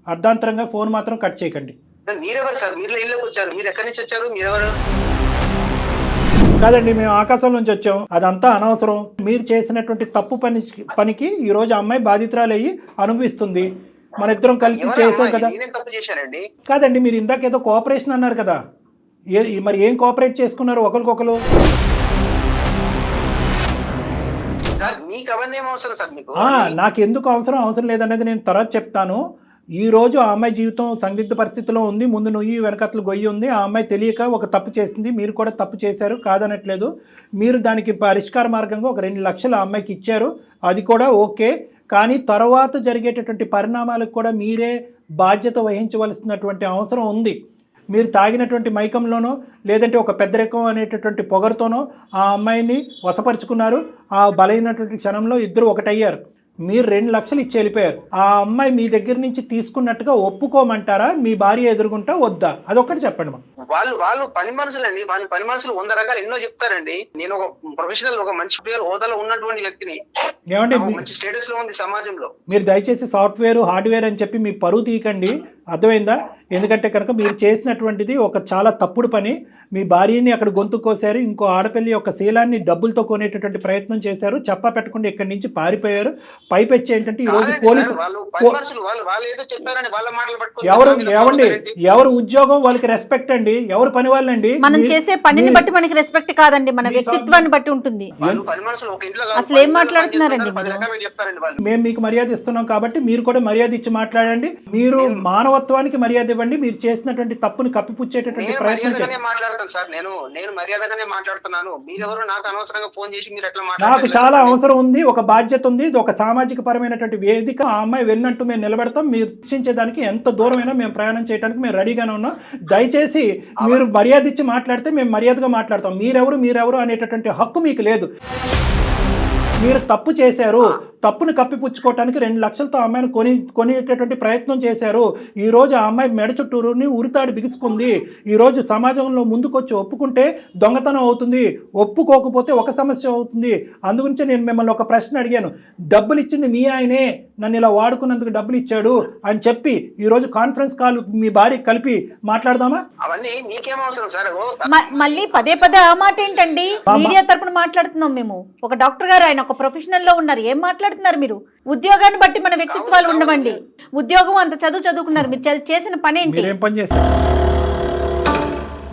అర్ధాంతరంగా ఫోన్ మాత్రం కట్ చేయకండి. మీరెవరు సార్? మీరు లైన్లోకి వచ్చారు, మీరు ఎక్కడి నుంచి వచ్చారు? మీరెవరు? కాదండి, మేము ఆకాశం నుంచి వచ్చాం. అదంతా అనవసరం. మీరు చేసినటువంటి తప్పు పనికి ఈ రోజు అమ్మాయి బాధితురాలు అయ్యి అనుభవిస్తుంది. మన ఇద్దరం కలిసి చేసాం కదా. తప్పు చేశానండి? కాదండి, మీరు ఇందాక ఏదో కోఆపరేషన్ అన్నారు కదా, మరి ఏం కోఆపరేట్ చేసుకున్నారు ఒకరికొకరు? నాకు ఎందుకు అవసరం లేదనేది నేను తర్వాత చెప్తాను. ఈ రోజు ఆ అమ్మాయి జీవితం సందిగ్ధ పరిస్థితిలో ఉంది. ముందు నుయ్యి వెనకట్లు గొయ్యి ఉంది. ఆ అమ్మాయి తెలియక ఒక తప్పు చేసింది. మీరు కూడా తప్పు చేశారు, కాదనట్లేదు. మీరు దానికి పరిష్కార మార్గంగా ఒక 2 లక్షలు ఆ అమ్మాయికి ఇచ్చారు, అది కూడా ఓకే. కానీ తర్వాత జరిగేటటువంటి పరిణామాలకు కూడా మీరే బాధ్యత వహించవలసినటువంటి అవసరం ఉంది. మీరు తాగినటువంటి మైకంలోనో లేదంటే ఒక పెద్దరికం అనేటటువంటి పొగరుతోనో ఆ అమ్మాయిని వశపరుచుకున్నారు. ఆ బలైనటువంటి క్షణంలో ఇద్దరు ఒకటయ్యారు. మీరు 2 లక్షలు ఇచ్చి వెళ్ళిపోయారు. ఆ అమ్మాయి మీ దగ్గర నుంచి తీసుకున్నట్టుగా ఒప్పుకోమంటారా? మీ భార్య ఎదురుగుంటా వద్దా? అదొక్కటి చెప్పండి. వాళ్ళు పని మనుషులండి. వాళ్ళ పని మనుషులు 100 రకాలు ఎన్నో చెప్తారండి. నేను ఒక ప్రొఫెషనల్, ఒక మంచి పేరు హోదాలో ఉన్నటువంటి వ్యక్తిని. ఏమండి, మంచి స్టేటస్ లో ఉంది సమాజంలో. మీరు దయచేసి సాఫ్ట్వేర్ హార్డ్వేర్ అని చెప్పి మీ పరువు తీయకండి, అర్థమైందా? ఎందుకంటే కనుక మీరు చేసినటువంటిది ఒక చాలా తప్పుడు పని. మీ భార్యని అక్కడ గొంతు కోసారు. ఇంకో ఆడపిల్లి యొక్క శీలాన్ని డబ్బులతో కొనేటటువంటి ప్రయత్నం చేశారు. చెప్పా పెట్టకుండా ఇక్కడి నుంచి పారిపోయారు. పైపెచ్చి ఏంటంటే ఈ రోజు పోలీసు ఎవరు ఉద్యోగం వాళ్ళకి రెస్పెక్ట్ అండి, ఎవరు పని వాళ్ళండి. మనం చేసే పనిని బట్టి మనకి రెస్పెక్ట్ కాదండి, మన వ్యక్తిత్వాన్ని బట్టి ఉంటుంది. అసలు ఏం మాట్లాడుతున్నారండి? మేము మీకు మర్యాద ఇస్తున్నాం కాబట్టి మీరు కూడా మర్యాద ఇచ్చి మాట్లాడండి. మీరు మానవత్వానికి మర్యాద ఇవ్వండి. మీరు చేసినటువంటి తప్పుని కప్పిపుచ్చేటటువంటి ప్రయత్నం మాట్లాడతాను సార్. నేను మర్యాదగానే మాట్లాడుతున్నాను. మీరెవరు నాకు అనవసరంగా ఫోన్ చేసి మీరు ఎట్లా నాకు చాలా అవసరం ఉంది, ఒక బాధ్యత ఉంది, ఇది ఒక సామాజిక పరమైనటువంటి వేదిక. ఆ అమ్మాయి వెళ్ళినట్టు మేము నిలబెడతాం. మీరు రక్షించేదానికి ఎంత దూరమైనా మేము ప్రయాణం చేయడానికి మేము రెడీగానే ఉన్నాం. దయచేసి మీరు మర్యాద ఇచ్చి మాట్లాడితే మేము మర్యాదగా మాట్లాడతాం. మీరెవరు అనేటటువంటి హక్కు మీకు లేదు. మీరు తప్పు చేశారు, తప్పును కప్పిపుచ్చుకోవటానికి 2 లక్షలతో ఆ అమ్మాయిని కొనేటటువంటి ప్రయత్నం చేశారు. ఈరోజు ఆ అమ్మాయి మెడ చుట్టూరుని ఉరితాడు బిగుసుకుంది. ఈరోజు సమాజంలో ముందుకొచ్చి ఒప్పుకుంటే దొంగతనం అవుతుంది, ఒప్పుకోకపోతే ఒక సమస్య అవుతుంది. అందుగురించి నేను మిమ్మల్ని ఒక ప్రశ్న అడిగాను. డబ్బులు ఇచ్చింది మీ ఆయనే, నన్ను ఇలా వాడుకున్నందుకు డబ్బులు ఇచ్చాడు అని చెప్పి ఈరోజు కాన్ఫరెన్స్ కాల్ మీ భార్య కలిపి మాట్లాడదామా? అవన్నీ మీకేం అవసరం సార్? మళ్ళీ పదే ఆ మాట ఏంటండి? మీడియా తరపున మాట్లాడుతున్నాం మేము. ఒక డాక్టర్ గారు, ఆయన ఒక ప్రొఫెషనల్ లో ఉన్నారు. ఏం మాట్లాడుతున్నారు మీరు? ఉద్యోగాన్ని బట్టి మన వ్యక్తిత్వాలు ఉండవండి. ఉద్యోగం అంత చదువుకున్నారు, మీరు చేసిన పని ఏంటి? మీరేం పని చేశారు?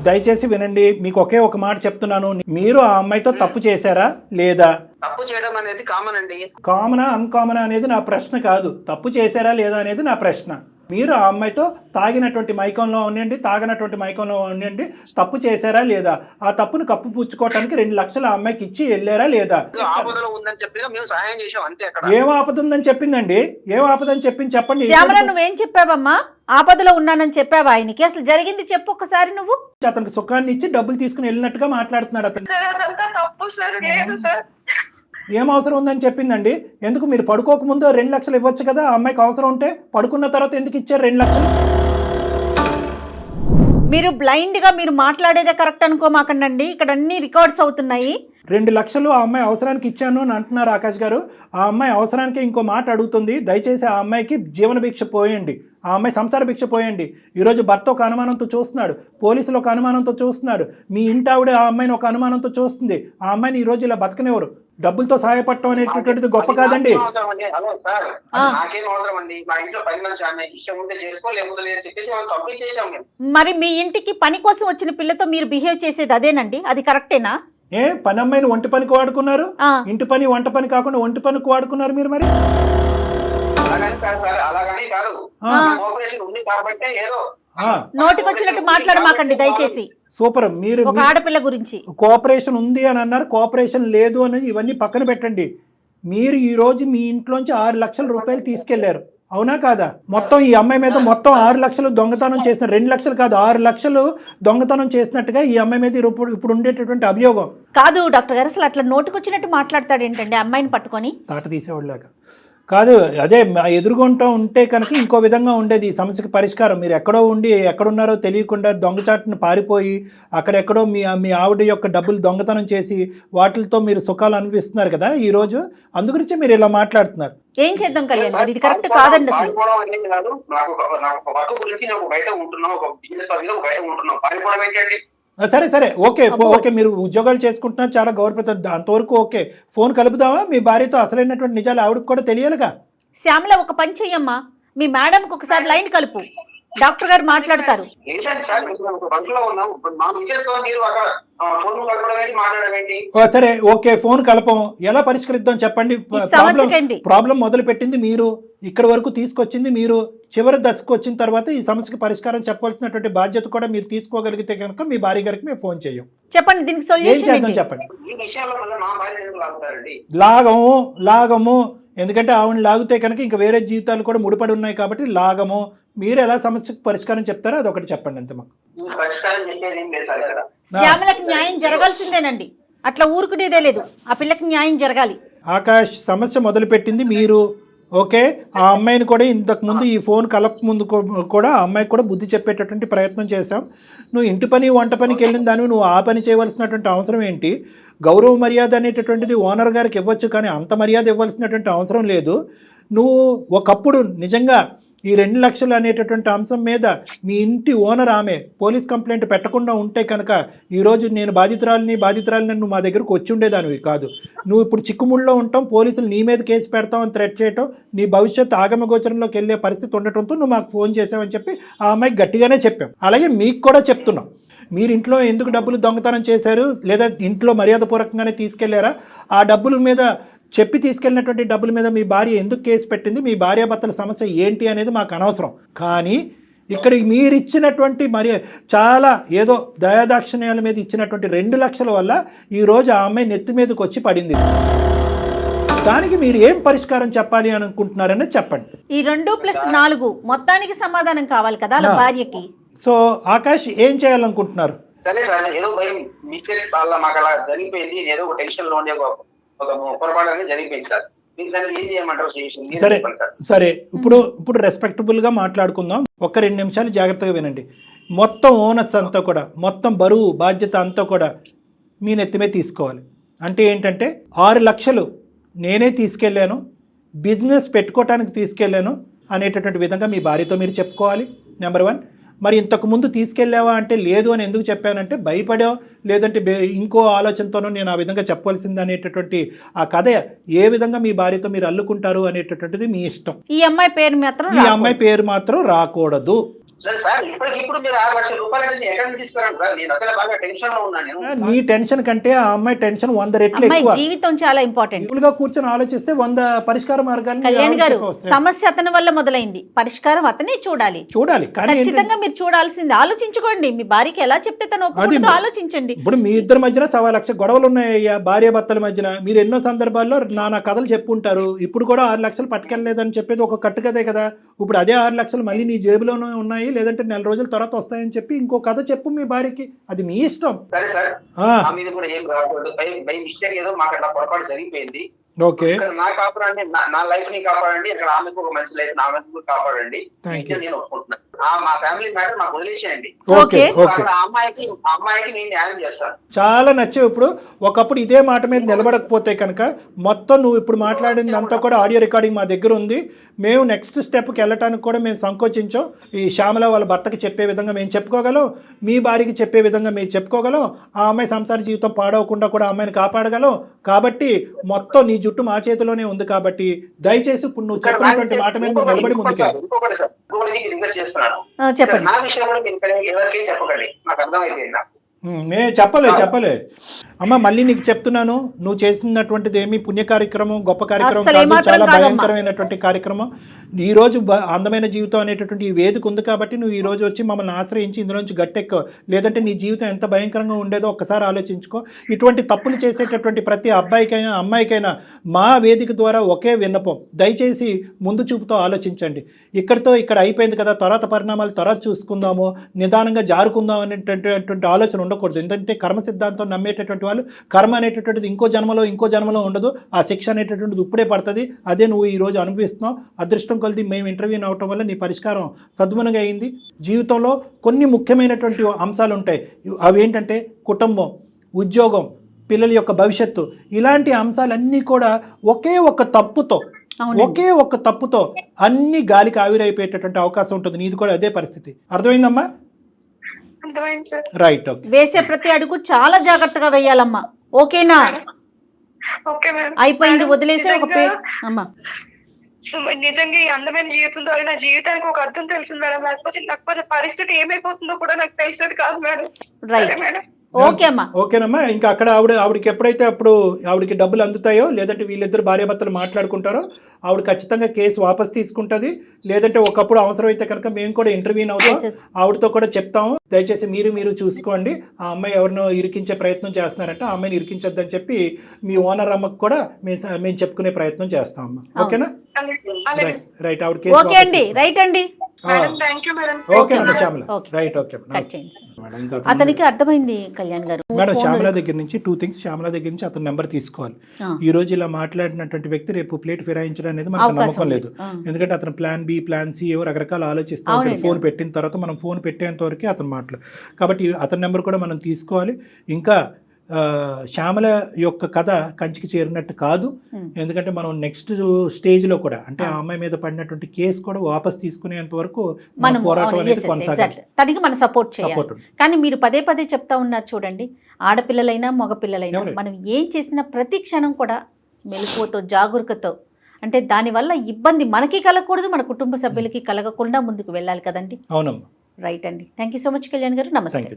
దయచేసి వినండి, మీకు ఒకే ఒక మాట చెప్తున్నాను. మీరు ఆ అమ్మాయితో తప్పు చేశారా లేదా? తప్పు చేయడం అనేది కామన్ అండి. కామనా అన్కామనా అనేది నా ప్రశ్న కాదు. తప్పు చేశారా లేదా అనేది నా ప్రశ్న. మీరు ఆ అమ్మాయితో తాగినటువంటి మైకంలో ఉండండి, తాగినటువంటి మైకంలో ఉండండి, తప్పు చేశారా లేదా, ఆ తప్పును కప్పు పుచ్చుకోవడానికి 2 లక్షలు ఆ అమ్మాయికి ఇచ్చి వెళ్ళారా లేదా? ఆపదలో ఉందని చెప్పి మేము సహాయం చేసాం అంతే. అక్కడ ఏం ఆపద ఉందని చెప్పిందండి? ఏం ఆపదని చెప్పింది చెప్పండి. శ్యామల నువ్వేం చెప్పావమ్మా? ఆపదలో ఉన్నానని చెప్పావా ఆయనకి? అసలు జరిగింది చెప్పు ఒకసారి నువ్వు. అతనికి సుఖాన్ని ఇచ్చి డబ్బులు తీసుకుని వెళ్ళినట్టుగా మాట్లాడుతున్నాడు అతను. అదంతా తప్పు సార్, లేదు సార్. ఏం అవసరం ఉందని చెప్పిందండి? ఎందుకు మీరు పడుకోకముందు 2 లక్షలు ఇవ్వచ్చు కదా ఆ అమ్మాయికి అవసరం ఉంటే? పడుకున్న తర్వాత ఎందుకు ఇచ్చారు 2 లక్షలు? మీరు బ్లైండ్గా మీరు మాట్లాడేదే కరెక్ట్ అనుకోమాకండి, ఇక్కడ అన్ని రికార్డ్స్ అవుతున్నాయి. 2 లక్షలు ఆ అమ్మాయి అవసరానికి ఇచ్చాను అని అంటున్నారు ఆకాష్ గారు. ఆ అమ్మాయి అవసరానికి ఇంకో మాట అడుగుతుంది. దయచేసి ఆ అమ్మాయికి జీవన భిక్ష పోయండి, ఆ అమ్మాయి సంసార భిక్ష పోయండి. ఈరోజు భర్త ఒక అనుమానంతో చూస్తున్నాడు, పోలీసులు ఒక అనుమానంతో చూస్తున్నాడు, మీ ఇంటి ఆవిడ ఆ అమ్మాయిని ఒక అనుమానంతో చూస్తుంది. ఆ అమ్మాయిని ఈ రోజు ఇలా బతకనివ్వరు. డబ్బులతో సహాయపడటం అనేటటువంటిది గొప్ప కాదండి. హలో సార్, నాకేం అవసరం అండి? మా ఇంట్లో 10 మంది ఆమె ఇష్టం ఉంటే చేసుకో, లేకపోతే లేదు చెప్పేసి మనం పంపించేసాం మేము. మరి మీ ఇంటికి పని కోసం వచ్చిన పిల్లతో మీరు బిహేవ్ చేసేది అదేనండి? అది కరెక్టేనా? ఏ పని అమ్మాయిని ఒంటి పనికి వాడుకున్నారు, ఇంటి పని వంట పని కాకుండా ఒంటి పనికి వాడుకున్నారు మీరు. మరి అలాగని కాదు సార్, అలాగని కాదు. కోఆపరేషన్ ఉంది కాబట్టి ఏదో నోటికి వచ్చినట్టు మాట్లాడమాకండి దయచేసి. సూపర్. మీరు ఒక ఆడపిల్ల గురించి కోఆపరేషన్ ఉంది అని అన్నారు, కోఆపరేషన్ లేదు అని ఇవన్నీ పక్కన పెట్టండి. మీరు ఈ రోజు మీ ఇంట్లోంచి 6 లక్షల రూపాయలు తీసుకెళ్లారు, అవునా కాదా? మొత్తం ఈ అమ్మాయి మీద మొత్తం 6 లక్షలు దొంగతనం చేసిన, 2 లక్షలు కాదు 6 లక్షలు దొంగతనం చేసినట్టుగా ఈ అమ్మాయి మీద ఇప్పుడు ఉండేటటువంటి అభియోగం. కాదు డాక్టర్ గారు, అసలు అట్లా నోటికొచ్చినట్టు మాట్లాడతాడు ఏంటండి అమ్మాయిని పట్టుకొని? తాట తీసేవాళ్ళలాగా కాదు. అదే ఎదురుగుంటూ ఉంటే కనుక ఇంకో విధంగా ఉండేది ఈ సమస్యకి పరిష్కారం. మీరు ఎక్కడో ఉండి ఎక్కడున్నారో తెలియకుండా దొంగచాటును పారిపోయి అక్కడెక్కడో మీ ఆవిడ యొక్క డబ్బులు దొంగతనం చేసి వాటితో మీరు సుఖాలు అనిపిస్తున్నారు కదా ఈ రోజు. అందుగురించి మీరు ఇలా మాట్లాడుతున్నారు. ఏం చేద్దాం కళ్యాణ్ గారు, ఇది కరెక్ట్ కాదండి అసలు. సరే సరే ఓకే ఓకే, మీరు ఉద్యోగాలు చేసుకుంటున్నారు, చాలా గౌరవప్రదం, అంతవరకు ఓకే. ఫోన్ కలుపుదామా? మీ భార్యతో అసలైనటువంటి నిజాలు ఆవిడకి కూడా తెలియాలిగా. శ్యామల ఒక పని చెయ్యమ్మా, మీ మేడంకి ఒకసారి లైన్ కలుపు, డాక్టర్ గారు మాట్లాడతారు. సరే ఓకే, ఫోన్ కలపం. ఎలా పరిష్కరిద్దాం చెప్పండి. ప్రాబ్లం మొదలు పెట్టింది మీరు, ఇక్కడ వరకు తీసుకొచ్చింది మీరు, చివరి దశకు వచ్చిన తర్వాత ఈ సమస్యకి పరిష్కారం చెప్పాల్సినటువంటి బాధ్యత కూడా మీరు తీసుకోగలిగితే కనుక మీ భార్య గారికి మేము ఫోన్ చేయం. చెప్పండి దీనికి సొల్యూషన్ ఏంటి? చెప్పండి. లాగము ఎందుకంటే ఆవిడ లాగితే కనుక ఇంకా వేరే జీవితాలు కూడా ముడిపడి ఉన్నాయి కాబట్టి లాగము. మీరు ఎలా సమస్యకు పరిష్కారం చెప్తారో అదొకటి చెప్పండి అంతే. మాకు శ్యామలకి న్యాయం జరగాల్సిందేనండి, అట్లా ఊరుకునేదే లేదు. ఆ పిల్లకి న్యాయం జరగాలి. ఆకాష్, సమస్య మొదలుపెట్టింది మీరు, ఓకే. ఆ అమ్మాయిని కూడా ఇంతకు ముందు ఈ ఫోన్ కలప ముందు కూడా ఆ అమ్మాయికి కూడా బుద్ధి చెప్పేటటువంటి ప్రయత్నం చేశాం. నువ్వు ఇంటి పని వంట పనికి వెళ్ళిన దానివి నువ్వు ఆ పని చేయవలసినటువంటి అవసరం ఏంటి? గౌరవ మర్యాద అనేటటువంటిది ఓనర్ గారికి ఇవ్వచ్చు, కానీ అంత మర్యాద ఇవ్వాల్సినటువంటి అవసరం లేదు. నువ్వు ఒకప్పుడు నిజంగా ఈ 2 లక్షలు అనేటటువంటి అంశం మీద మీ ఇంటి ఓనర్ ఆమె పోలీస్ కంప్లైంట్ పెట్టకుండా ఉంటే కనుక ఈరోజు నేను బాధితురాలని నువ్వు మా దగ్గరకు వచ్చి ఉండేదానివి కాదు. నువ్వు ఇప్పుడు చిక్కుముళ్ళలో ఉంటాం, పోలీసులు నీ మీద కేసు పెడతాం అని థ్రెట్ చేయటం, నీ భవిష్యత్తు ఆగమగోచరంలోకి వెళ్ళే పరిస్థితి ఉండటంతో నువ్వు మాకు ఫోన్ చేసావని చెప్పి ఆ అమ్మాయికి గట్టిగానే చెప్పాం. అలాగే మీకు కూడా చెప్తున్నాం, మీరు ఇంట్లో ఎందుకు డబ్బులు దొంగతనం చేశారు, లేదా ఇంట్లో మర్యాదపూర్వకంగానే తీసుకెళ్లారా, ఆ డబ్బుల మీద చెప్పి తీసుకెళ్ళినటువంటి డబ్బుల మీద మీ భార్య ఎందుకు కేసు పెట్టింది, మీ భార్యాభర్తల సమస్య ఏంటి అనేది మాకు అనవసరం. కానీ ఇక్కడ మీరు ఇచ్చినటువంటి మరి చాలా ఏదో దయాదాక్షిణ్యాల మీద ఇచ్చినటువంటి 2 లక్షల వల్ల ఈరోజు ఆ అమ్మాయి నెత్తి మీదకి వచ్చి పడింది. దానికి మీరు ఏం పరిష్కారం చెప్పాలి అని అనుకుంటున్నారనేది చెప్పండి. ఈ 2+4 మొత్తానికి సమాధానం కావాలి కదా భార్యకి. సో ఆకాష్ ఏం చేయాలనుకుంటున్నారు? సరే సార్, ఏదో భయం మిస్టేక్ వల్ల మాకు అలా జరిగిపోయింది, ఏదో ఒక టెన్షన్ లో ఉండే ఒక పొరపాటు అనేది జరిగిపోయింది సార్. మీరు దాన్ని ఏం చేయమంటారు? సరే సరే, ఇప్పుడు రెస్పెక్టబుల్ గా మాట్లాడుకుందాం. 1-2 నిమిషాలు జాగ్రత్తగా వినండి. మొత్తం ఓనర్స్ అంతా కూడా, మొత్తం బరువు బాధ్యత అంతా కూడా మీ నెత్తిమే తీసుకోవాలి. అంటే ఏంటంటే 6 లక్షలు నేనే తీసుకెళ్ళాను, బిజినెస్ పెట్టుకోవటానికి తీసుకెళ్ళాను అనేటటువంటి విధంగా మీ భార్యతో మీరు చెప్పుకోవాలి. నెంబర్ 1. మరి ఇంతకు ముందు తీసుకెళ్ళావా అంటే లేదు అని ఎందుకు చెప్పానంటే భయపడో లేదంటే ఇంకో ఆలోచనతోనో నేను ఆ విధంగా చెప్పవలసింది అనేటటువంటి ఆ కథ ఏ విధంగా మీ భార్యతో మీరు అల్లుకుంటారు అనేటటువంటిది మీ ఇష్టం. ఈ అమ్మాయి పేరు మాత్రం రాకూడదు. సరే సార్, ఇప్పటికిప్పుడు మీరు 6 లక్షల రూపాయలు అంటే ఎక్కడి నుంచి తీసుకురండి సార్? నేను అసలు బాగా టెన్షన్ లో ఉన్నాను నేను. నీ టెన్షన్ కంటే ఆ అమ్మాయి టెన్షన్ 100 రెట్లు అమ్మాయి ఎక్కువ. జీవితం చాలా ఇంపార్టెంట్. సింపుల్గా కూర్చొని ఆలోచిస్తే 100 పరిష్కార మార్గాలు కళ్యాణ్ గారు, సమస్య అతని వల్ల మొదలైంది, పరిష్కారం అతనే చూడాలి. కానీ ఖచ్చితంగా మీరు చూడాల్సింది. ఆలోచించుకోండి, మీ భార్యకి ఎలా చెప్తే తను ఒప్పుకుంటుందో ఆలోచించండి. ఇప్పుడు మీ ఇద్దరి మధ్యన 1,00,000 గొడవలు ఉన్నాయ్యా, భార్య భర్తల మధ్యన. మీరు ఎన్నో సందర్భాల్లో నానా కథలు చెప్పుంటారు. ఇప్పుడు కూడా 6 లక్షలు పట్టుకెళ్ళలేదని చెప్పేది ఒక కట్టుకదే కదా. ఇప్పుడు అదే 6 లక్షలు మళ్ళీ నీ జేబులోనే ఉన్నాయి, లేదంటే నెల రోజుల తర్వాత వస్తాయని చెప్పి ఇంకో కథ చెప్పు మీ భార్యకి. అది మీ ఇష్టం. సరే సార్, మా మీద కూడా ఏం రాకూడదు. బై మిస్టేక్ ఏదో మాకు అట్లా పొరపాటు జరిగిపోయింది. ఓకే, నా కాపాడండి, నా లైఫ్ ని కాపాడండి, ఇక్కడ ఆమెకు ఒక మంచి లైఫ్, ఆమెకు కాపాడండి. నేను ఒప్పుకుంటున్నాను. మా ఫ్యామిలీ మ్యాటర్ మాకు వదిలేసేయండి. ఓకే ఓకే, అమ్మాయికి నేను న్యాయం చేస్తాను. చాలా నచ్చావు. ఇప్పుడు ఒకప్పుడు ఇదే మాట మీద నిలబడకపోతే కనుక మొత్తం నువ్వు ఇప్పుడు మాట్లాడింది అంతా కూడా ఆడియో రికార్డింగ్ మా దగ్గర ఉంది. మేము నెక్స్ట్ స్టెప్కి వెళ్ళటానికి కూడా మేము సంకోచించాం. ఈ శ్యామల వాళ్ళ భర్తకి చెప్పే విధంగా మేము చెప్పుకోగలం, మీ భార్యకి చెప్పే విధంగా మేము చెప్పుకోగలం, ఆ అమ్మాయి సంసార జీవితం పాడవకుండా కూడా అమ్మాయిని కాపాడగలం. కాబట్టి మొత్తం నీ జుట్టు మా చేతిలోనే ఉంది. కాబట్టి దయచేసి ఇప్పుడు నువ్వు చెప్పినటువంటి మాట మీద నువ్వు నిలబడి ముందుకెళ్ళు. ఇంకొకటి సార్, రిక్వెస్ట్ చేస్తున్నాను, చెప్పండి. నా విషయంలో మీరు ఎవరికి చెప్పకండి, నాకు అర్థమైపోయింది. నేను చెప్పలే అమ్మ, మళ్ళీ నీకు చెప్తున్నాను, నువ్వు చేసినటువంటిది ఏమి పుణ్య కార్యక్రమం, గొప్ప కార్యక్రమం కాదు, చాలా భయంకరమైనటువంటి కార్యక్రమం. ఈ రోజు అందమైన జీవితం అనేటటువంటి ఈ వేదిక ఉంది కాబట్టి నువ్వు ఈ రోజు వచ్చి మమ్మల్ని ఆశ్రయించి ఇందులో నుంచి గట్టెక్కో. లేదంటే నీ జీవితం ఎంత భయంకరంగా ఉండేదో ఒక్కసారి ఆలోచించుకో. ఇటువంటి తప్పులు చేసేటటువంటి ప్రతి అబ్బాయికైనా అమ్మాయికైనా మా వేదిక ద్వారా ఒకే విన్నపం, దయచేసి ముందు చూపుతో ఆలోచించండి. ఇక్కడ అయిపోయింది కదా, తర్వాత పరిణామాలు తర్వాత చూసుకుందాము, నిదానంగా జారుకుందాం అనేటటువంటి ఆలోచన ఉండకూడదు. ఎందుకంటే కర్మ సిద్ధాంతం నమ్మేటటువంటి వాళ్ళు కర్మ అనేటటువంటిది ఇంకో జన్మలో ఉండదు. ఆ శిక్ష అనేటటువంటిది ఇప్పుడే పడుతుంది. అదే నువ్వు ఈ రోజు అనుభవిస్తున్నావు. అదృష్టం కొలిది మేము ఇంటర్వ్యూ అవటం వల్ల నీ పరిష్కారం సద్గుణంగా అయింది. జీవితంలో కొన్ని ముఖ్యమైనటువంటి అంశాలు ఉంటాయి. అవి ఏంటంటే కుటుంబం, ఉద్యోగం, పిల్లల యొక్క భవిష్యత్తు, ఇలాంటి అంశాలన్నీ కూడా ఒకే ఒక తప్పుతో అన్ని గాలికి ఆవిరైపోయేటటువంటి అవకాశం ఉంటుంది. నీది కూడా అదే పరిస్థితి. అర్థమైందమ్మా? రైట్. ఓకే, వేసే ప్రతి అడుగు చాలా జాగ్రత్తగా వేయాలమ్మా. ఓకేనా? అయిపోయింది, వదిలేసే ఒక అమ్మా. నిజంగా ఈ అందమైన జీవితం ద్వారా నా జీవితానికి ఒక అర్థం తెలిసింది మేడం. లేకపోతే పరిస్థితి ఏమైపోతుందో కూడా నాకు తెలిసేది కాదు మేడం. Right madam. ఓకేనమ్మా. ఇంకా అక్కడ ఆవిడకి ఎప్పుడైతే అప్పుడు ఆవిడకి డబ్బులు అందుతాయో, లేదంటే వీళ్ళిద్దరు భార్యాభర్తలు మాట్లాడుకుంటారో, ఆవిడ ఖచ్చితంగా కేసు వాపస్ తీసుకుంటుంది. లేదంటే ఒకప్పుడు అవసరమైతే కనుక మేము కూడా ఇంటర్వ్యూ అవుతాం, ఆవిడతో కూడా చెప్తాము. దయచేసి మీరు చూసుకోండి, ఆ అమ్మాయి ఎవరినో ఇరికించే ప్రయత్నం చేస్తున్నారంటే ఆ అమ్మాయిని ఇరికించొద్దని చెప్పి మీ ఓనర్ అమ్మకు కూడా మేము చెప్పుకునే ప్రయత్నం చేస్తామమ్మా. ఓకేనా? రైట్. ఆవిడ కేసు ఓకే అండి. రైట్ అండి. అతనికి అర్థమైంది కళ్యాణ్ గారు. మేడం, శ్యామల దగ్గర నుంచి 2 థింగ్స్. శ్యామల దగ్గర నుంచి అతని నెంబర్ తీసుకోవాలి. ఈ రోజు ఇలా మాట్లాడినటువంటి వ్యక్తి రేపు ప్లేట్ ఫిరాయించడం అనేది మనకు నమ్మకం లేదు. ఎందుకంటే అతను ప్లాన్ బి, ప్లాన్ సి ఏవో రకరకాల ఆలోచిస్తూ ఉంటాడు. ఫోన్ పెట్టిన తర్వాత మనం ఫోన్ పెట్టేంత వరకే అతను మాట్లాడు. కాబట్టి అతని నెంబర్ కూడా మనం తీసుకోవాలి. ఇంకా శ్యామల యొక్క కథ కంచికి చేరినట్టు కాదు. ఎందుకంటే మనం నెక్స్ట్ స్టేజ్లో కూడా, అంటే ఆ అమ్మాయి మీద పడినటువంటి కేసు కూడా వాపస్ తీసుకునేంత వరకు పోరాటం అనేది కొనసాగాలి. తనకి మనం సపోర్ట్ చేయాలి. కానీ మీరు పదే చెప్తా ఉన్నారు చూడండి, ఆడపిల్లలైనా మగపిల్లలైనా మనం ఏం చేసినా ప్రతి క్షణం కూడా మెలకువతో, జాగరూకతో, అంటే దానివల్ల ఇబ్బంది మనకి కలగకూడదు, మన కుటుంబ సభ్యులకి కలగకుండా ముందుకు వెళ్ళాలి కదండి. అవునమ్మా. రైట్ అండి. Thank you so much Kalyan గారు. నమస్తే.